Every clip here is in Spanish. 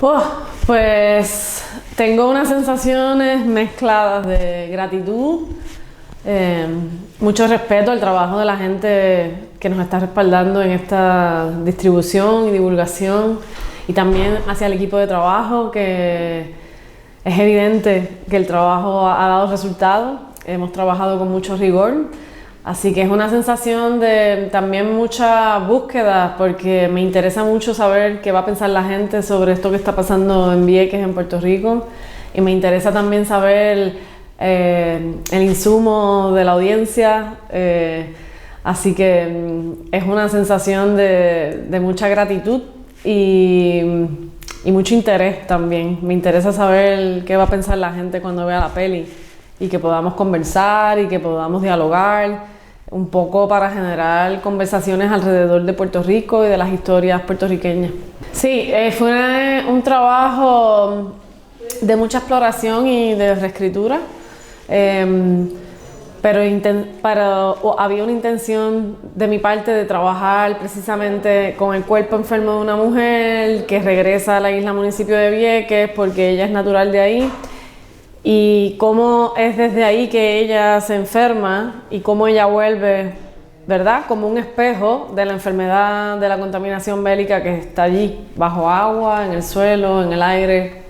Oh, pues tengo unas sensaciones mezcladas de gratitud, mucho respeto al trabajo de la gente que nos está respaldando en esta distribución y divulgación, y también hacia el equipo de trabajo, que es evidente que el trabajo ha dado resultados. Hemos trabajado con mucho rigor, así que es una sensación de también mucha búsqueda, porque me interesa mucho saber qué va a pensar la gente sobre esto que está pasando en Vieques, en Puerto Rico, y me interesa también saber el insumo de la audiencia, así que es una sensación de mucha gratitud y mucho interés también. Me interesa saber qué va a pensar la gente cuando vea la peli, y que podamos conversar y que podamos dialogar un poco para generar conversaciones alrededor de Puerto Rico y de las historias puertorriqueñas. Sí, fue un trabajo de mucha exploración y de reescritura, pero había una intención de mi parte de trabajar precisamente con el cuerpo enfermo de una mujer que regresa a la isla municipio de Vieques porque ella es natural de ahí, y cómo es desde ahí que ella se enferma y cómo ella vuelve, ¿verdad?, como un espejo de la enfermedad de la contaminación bélica que está allí, bajo agua, en el suelo, en el aire.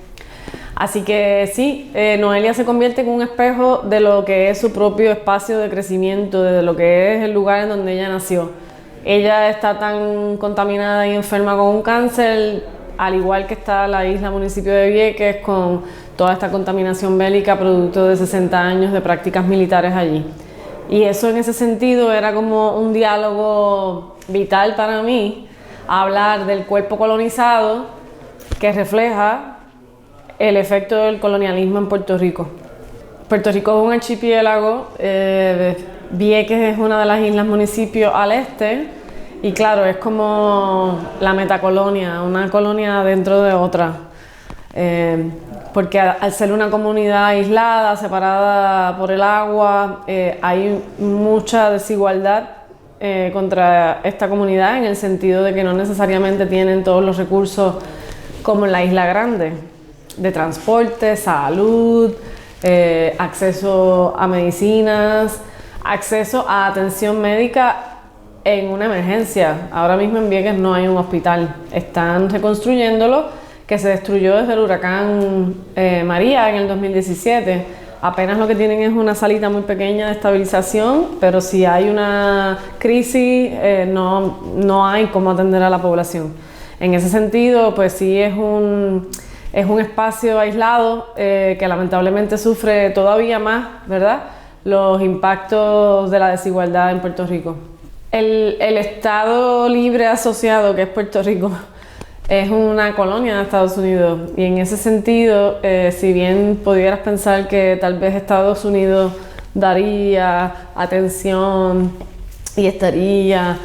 Así que sí, Noelia se convierte en un espejo de lo que es su propio espacio de crecimiento, de lo que es el lugar en donde ella nació. Ella está tan contaminada y enferma con un cáncer, al igual que está la isla municipio de Vieques con toda esta contaminación bélica producto de 60 años de prácticas militares allí. Y eso, en ese sentido, era como un diálogo vital para mí, hablar del cuerpo colonizado que refleja el efecto del colonialismo en Puerto Rico. Puerto Rico es un archipiélago, Vieques es una de las islas municipios al este, y claro, es como la metacolonia, una colonia dentro de otra, porque al ser una comunidad aislada, separada por el agua, hay mucha desigualdad contra esta comunidad, en el sentido de que no necesariamente tienen todos los recursos como en la isla grande, de transporte, salud, acceso a medicinas, acceso a atención médica en una emergencia. Ahora mismo en Vieques no hay un hospital, están reconstruyéndolo, que se destruyó desde el huracán María en el 2017. Apenas lo que tienen es una salita muy pequeña de estabilización, pero si hay una crisis no hay cómo atender a la población. En ese sentido, pues sí es un espacio aislado que lamentablemente sufre todavía más, ¿verdad?, los impactos de la desigualdad en Puerto Rico. El Estado Libre Asociado, que es Puerto Rico, es una colonia de Estados Unidos, y en ese sentido, si bien pudieras pensar que tal vez Estados Unidos daría atención y estaría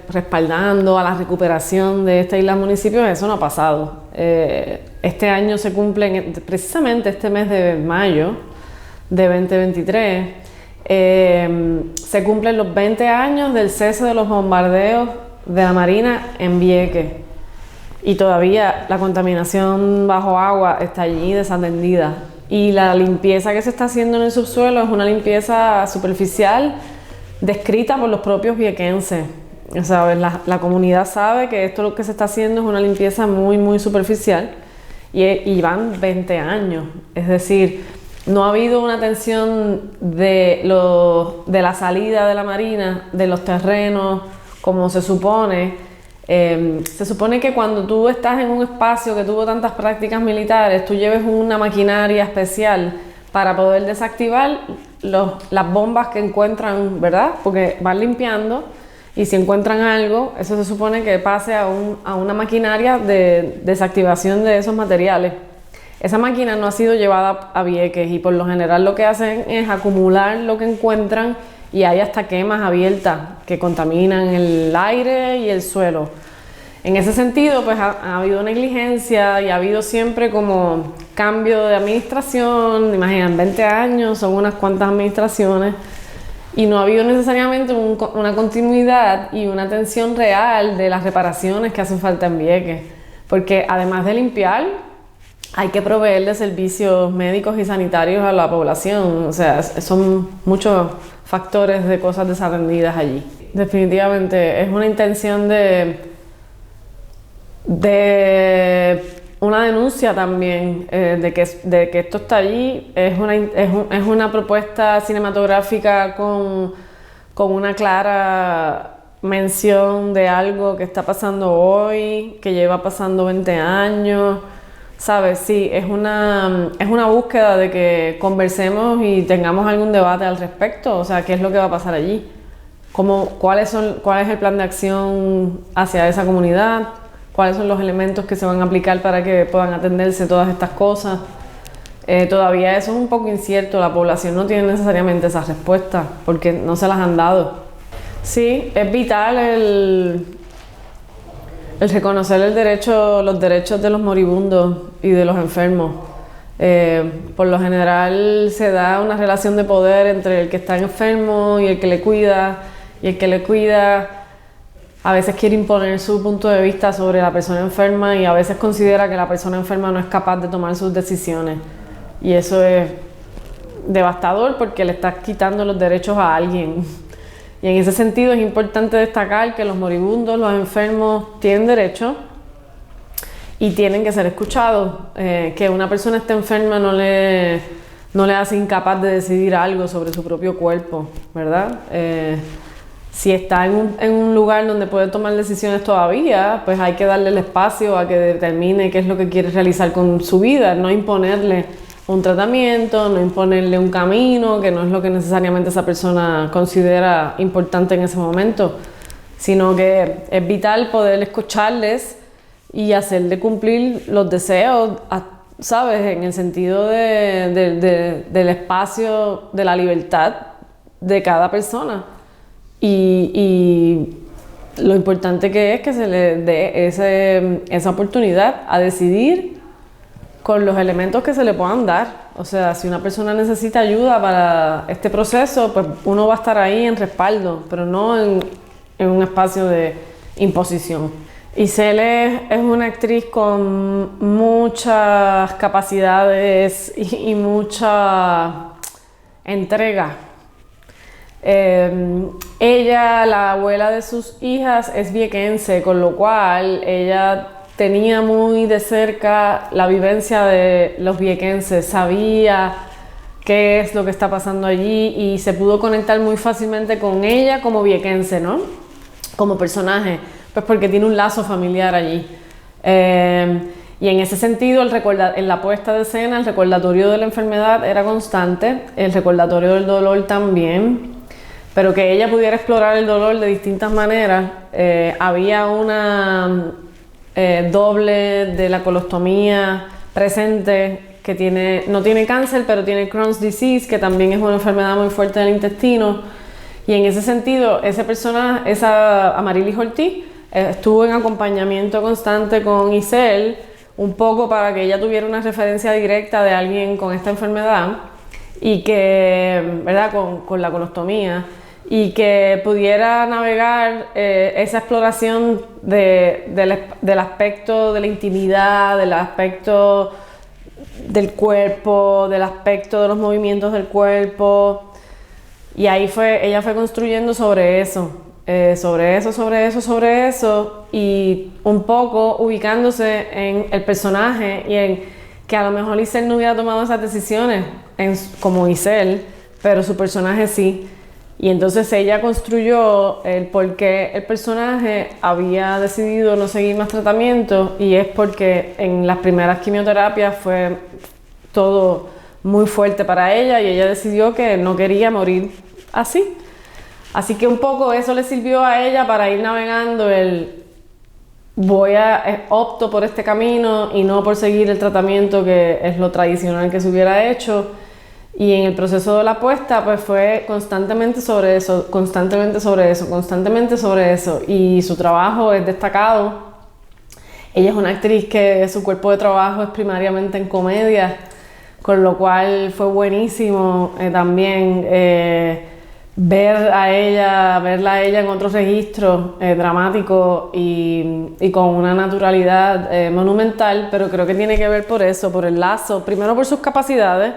respaldando a la recuperación de esta isla municipio, eso no ha pasado. Este año se cumplen, precisamente este mes de mayo de 2023, se cumplen los 20 años del cese de los bombardeos de la Marina en Vieques, y todavía la contaminación bajo agua está allí desatendida, y la limpieza que se está haciendo en el subsuelo es una limpieza superficial descrita por los propios viequenses. O sea, la comunidad sabe que esto lo que se está haciendo es una limpieza muy, muy superficial, y van 20 años, es decir, no ha habido una atención de la salida de la Marina, de los terrenos, como se supone. Se supone que cuando tú estás en un espacio que tuvo tantas prácticas militares, tú lleves una maquinaria especial para poder desactivar las bombas que encuentran, ¿verdad? Porque van limpiando, y si encuentran algo, eso se supone que pase a una maquinaria de desactivación de esos materiales. Esa máquina no ha sido llevada a Vieques, y por lo general lo que hacen es acumular lo que encuentran, y hay hasta quemas abiertas que contaminan el aire y el suelo. En ese sentido, pues ha habido negligencia, y ha habido siempre como cambio de administración. Imaginan, 20 años, son unas cuantas administraciones, y no ha habido necesariamente una continuidad y una atención real de las reparaciones que hacen falta en Vieques. porque además de limpiar, hay que proveerle servicios médicos y sanitarios a la población. O sea, son muchos factores de cosas desatendidas allí. Definitivamente es una intención de una denuncia también de que esto está allí. Es una propuesta cinematográfica con una clara mención de algo que está pasando hoy, que lleva pasando 20 años, ¿sabes? Sí, es una búsqueda de que conversemos y tengamos algún debate al respecto. O sea, ¿qué es lo que va a pasar allí? ¿Cuál es el plan de acción hacia esa comunidad? ¿Cuáles son los elementos que se van a aplicar para que puedan atenderse todas estas cosas? Todavía eso es un poco incierto, la población no tiene necesariamente esas respuestas porque no se las han dado. Sí, es vital el reconocer los derechos de los moribundos y de los enfermos. Por lo general se da una relación de poder entre el que está enfermo y el que le cuida, y el que le cuida a veces quiere imponer su punto de vista sobre la persona enferma y a veces considera que la persona enferma no es capaz de tomar sus decisiones. Y eso es devastador porque le estás quitando los derechos a alguien. Y en ese sentido es importante destacar que los moribundos, los enfermos tienen derechos y tienen que ser escuchados. Que una persona esté enferma no le hace incapaz de decidir algo sobre su propio cuerpo, ¿verdad? Si está en un lugar donde puede tomar decisiones todavía, pues hay que darle el espacio a que determine qué es lo que quiere realizar con su vida, no imponerle un tratamiento, no imponerle un camino, que no es lo que necesariamente esa persona considera importante en ese momento, sino que es vital poder escucharles y hacerle cumplir los deseos, ¿sabes? En el sentido del espacio, de la libertad de cada persona. Y lo importante que es que se le dé esa oportunidad a decidir con los elementos que se le puedan dar. O sea, si una persona necesita ayuda para este proceso, pues uno va a estar ahí en respaldo, pero no en un espacio de imposición. Isel es una actriz con muchas capacidades y mucha entrega. Ella, la abuela de sus hijas, es viequense, con lo cual ella tenía muy de cerca la vivencia de los viequenses, sabía qué es lo que está pasando allí y se pudo conectar muy fácilmente con ella como viequense, ¿no? Como personaje, pues porque tiene un lazo familiar allí. Y en ese sentido, en la puesta de escena, el recordatorio de la enfermedad era constante, el recordatorio del dolor también. Pero que ella pudiera explorar el dolor de distintas maneras. Había una doble de la colostomía presente que no tiene cáncer, pero tiene Crohn's disease, que también es una enfermedad muy fuerte del intestino. Y en ese sentido, esa Amarilis Ortiz, estuvo en acompañamiento constante con Isel, un poco para que ella tuviera una referencia directa de alguien con esta enfermedad y que, ¿verdad?, con la colostomía, y que pudiera navegar esa exploración del aspecto de la intimidad, del aspecto del cuerpo, del aspecto de los movimientos del cuerpo. Y ahí ella fue construyendo sobre eso, y un poco ubicándose en el personaje y en que a lo mejor Isel no hubiera tomado esas decisiones como Isel, pero su personaje sí. Y entonces ella construyó el por qué el personaje había decidido no seguir más tratamiento, y es porque en las primeras quimioterapias fue todo muy fuerte para ella y ella decidió que no quería morir así. Así que un poco eso le sirvió a ella para ir navegando opto por este camino y no por seguir el tratamiento que es lo tradicional que se hubiera hecho. Y en el proceso de la puesta, pues fue constantemente sobre eso, y su trabajo es destacado. Ella es una actriz que su cuerpo de trabajo es primariamente en comedia, con lo cual fue buenísimo también verla a ella en otro registro dramático y con una naturalidad monumental, pero creo que tiene que ver por eso, por el lazo, primero por sus capacidades,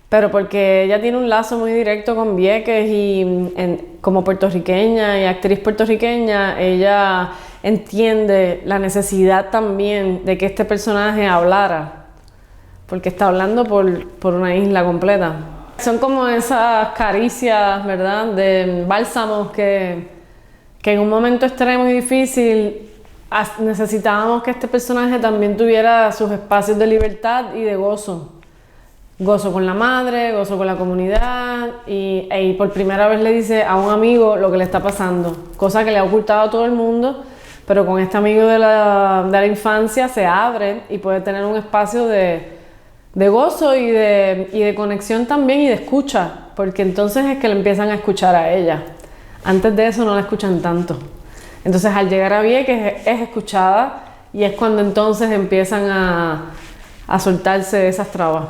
pero porque ella tiene un lazo muy directo con Vieques y como puertorriqueña y actriz puertorriqueña, ella entiende la necesidad también de que este personaje hablara, porque está hablando por una isla completa. Son como esas caricias, ¿verdad?, de bálsamos que en un momento extremo y difícil necesitábamos que este personaje también tuviera sus espacios de libertad y de gozo. Gozo con la madre, gozo con la comunidad y por primera vez le dice a un amigo lo que le está pasando, cosa que le ha ocultado a todo el mundo, pero con este amigo de la infancia se abre y puede tener un espacio de gozo y de conexión también y de escucha, porque entonces es que le empiezan a escuchar a ella. Antes de eso no la escuchan tanto. Entonces al llegar a Vieques es escuchada y es cuando entonces empiezan a soltarse esas trabas.